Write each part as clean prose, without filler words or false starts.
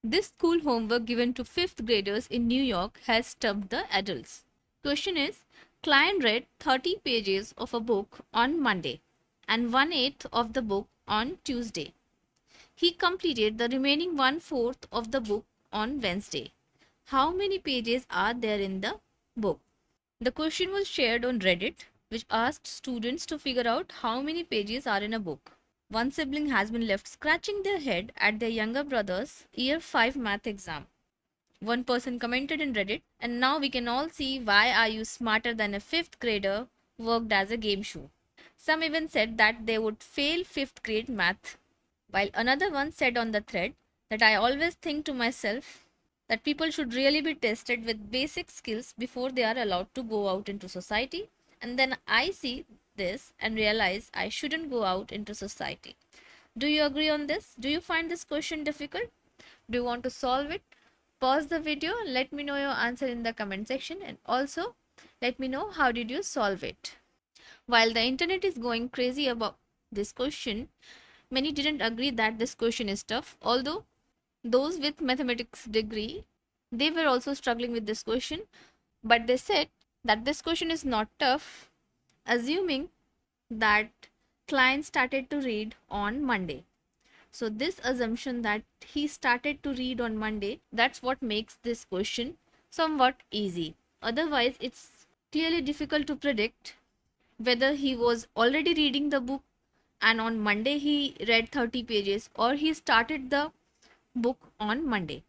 This school homework given to 5th graders in New York has stumped the adults. Question is, client read 30 pages of a book on Monday and 1/8 of the book on Tuesday. He completed the remaining 1/4 of the book on Wednesday. How many pages are there in the book? The question was shared on Reddit, which asked students to figure out how many pages are in a book. One sibling has been left scratching their head at their younger brother's Year 5 math exam. One person commented in Reddit, and now we can all see why are you smarter than a 5th grader worked as a game show. Some even said that they would fail 5th grade math, while another one said on the thread that I always think to myself that people should really be tested with basic skills before they are allowed to go out into society, and then I see this and realize I shouldn't go out into society. Do you agree on this? Do you find this question difficult? Do you want to solve it? Pause the video and let me know your answer in the comment section, and also let me know how did you solve it. While the internet is going crazy about this question, many didn't agree that this question is tough, although those with mathematics degree, they were also struggling with this question, but they said that this question is not tough, assuming that client started to read on Monday. So this assumption that he started to read on Monday, that's what makes this question somewhat easy. Otherwise, it's clearly difficult to predict whether he was already reading the book and on Monday he read 30 pages, or he started the book on Monday.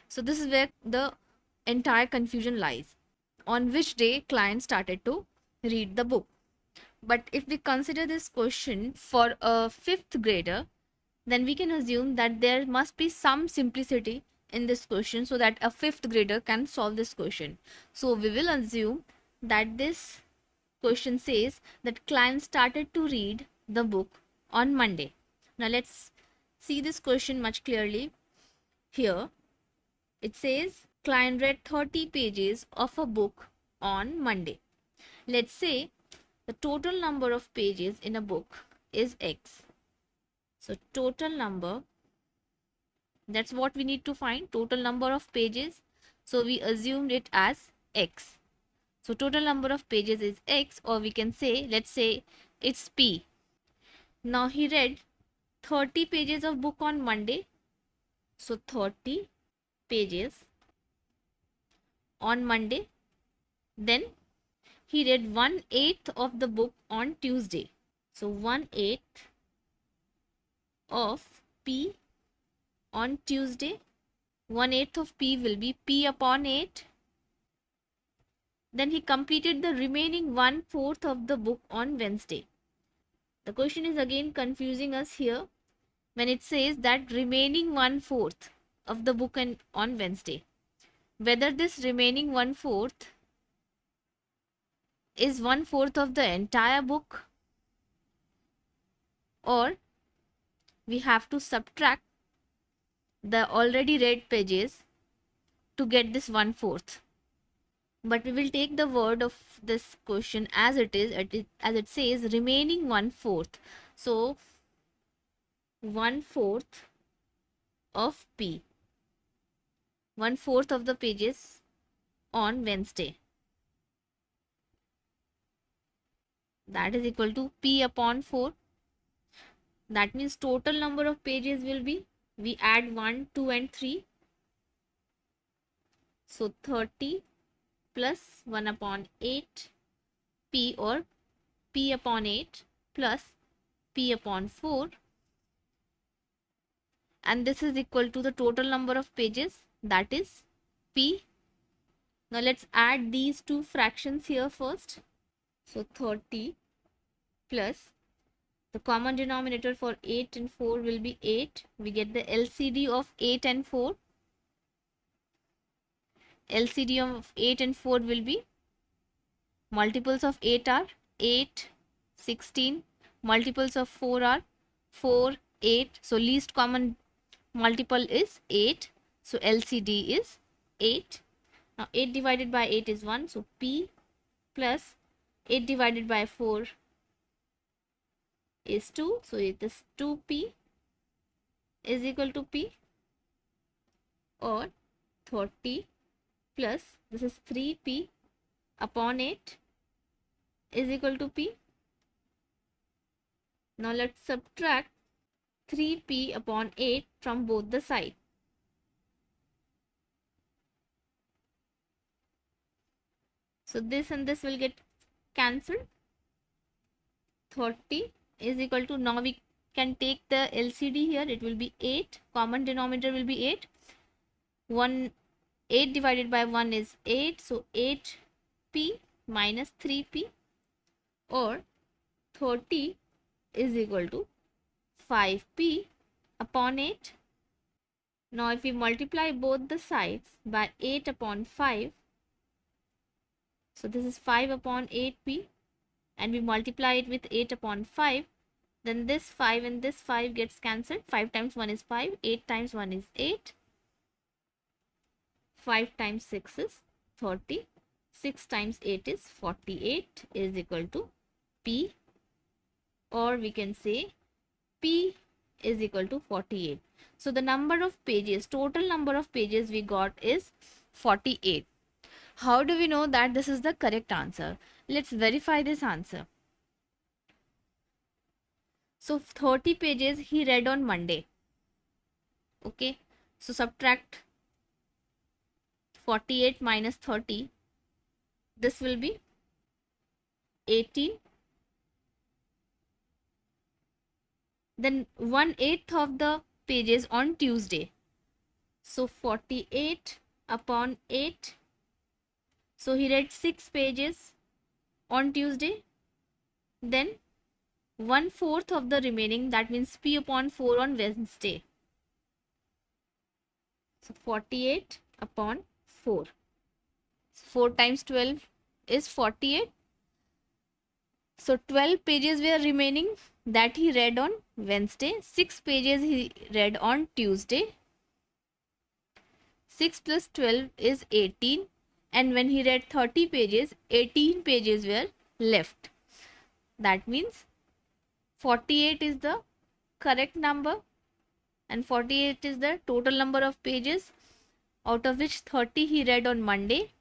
So this is where the entire confusion lies, on which day client started to read the book. But if we consider this question for a 5th grader, then we can assume that there must be some simplicity in this question so that a 5th grader can solve this question. So we will assume that this question says that client started to read the book on Monday. Now let's see this question much clearly. Here it says client read 30 pages of a book on Monday. Let's say the total number of pages in a book is X. So total number, that's what we need to find, total number of pages. So we assumed it as X. So total number of pages is X, or we can say, let's say it's P. Now he read 30 pages of book on Monday. So 30 pages on Monday. Then he read 1/8 of the book on Tuesday. So 1/8 of P on Tuesday. 1/8 of P will be P upon 8. Then he completed the remaining 1/4 of the book on Wednesday. The question is again confusing us here when it says that remaining 1/4 of the book on Wednesday. Whether this remaining 1/4 is 1/4 of the entire book, or we have to subtract the already read pages to get this 1/4. But we will take the word of this question as it is, as it says remaining 1/4. So 1/4 of P, 1/4 of the pages on Wednesday, that is equal to P upon 4. That means total number of pages will be, we add 1, 2 and 3. So 30 plus 1 upon 8 P, or P upon 8 plus P upon 4, and this is equal to the total number of pages, that is P. Now let's add these two fractions here first. So 30 plus the common denominator for 8 and 4 will be 8. We get the LCD of 8 and 4. LCD of 8 and 4 will be, multiples of 8 are 8, 16. Multiples of 4 are 4, 8. So least common multiple is 8. So LCD is 8. Now 8 divided by 8 is 1. So P plus 8 divided by 4 is 2. So it is 2P is equal to P. or 30 plus, this is 3p upon 8 is equal to p. Now let's subtract 3p upon 8 from both the sides. So this and this will get cancelled. 30 is equal to, now we can take the LCD here, it will be 8, common denominator will be 8. 8 divided by 1 is 8, so 8p minus 3p, or 30 is equal to 5p upon 8. Now if we multiply both the sides by 8 upon 5, so this is 5 upon 8p, and we multiply it with 8 upon 5, then this 5 and this 5 gets cancelled. 5 times 1 is 5, 8 times 1 is 8, 5 times 6 is 30, 6 times 8 is 48 is equal to p, or we can say p is equal to 48. So the number of pages, total number of pages we got is 48. How do we know that this is the correct answer? Let's verify this answer. So 30 pages he read on Monday. Okay, so subtract 48 minus 30, this will be 18. Then 1/8 of the pages on Tuesday. So 48 upon 8. So he read 6 pages on Tuesday. Then 1/4 of the remaining, that means p upon 4 on Wednesday. So 48 upon 4. 4 times 12 is 48. So 12 pages were remaining that he read on Wednesday. 6 pages he read on Tuesday. 6 plus 12 is 18. And when he read 30 pages, 18 pages were left. That means 48 is the correct number. And 48 is the total number of pages, out of which 30 he read on Monday.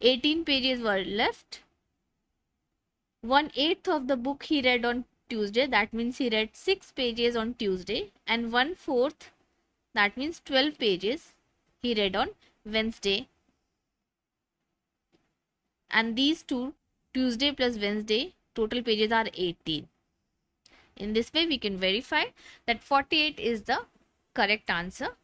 18 pages were left. 1/8 of the book he read on Tuesday, that means he read 6 pages on Tuesday, and 1/4, that means 12 pages he read on Wednesday. And these two, Tuesday plus Wednesday, total pages are 18. In this way we can verify that 48 is the correct answer.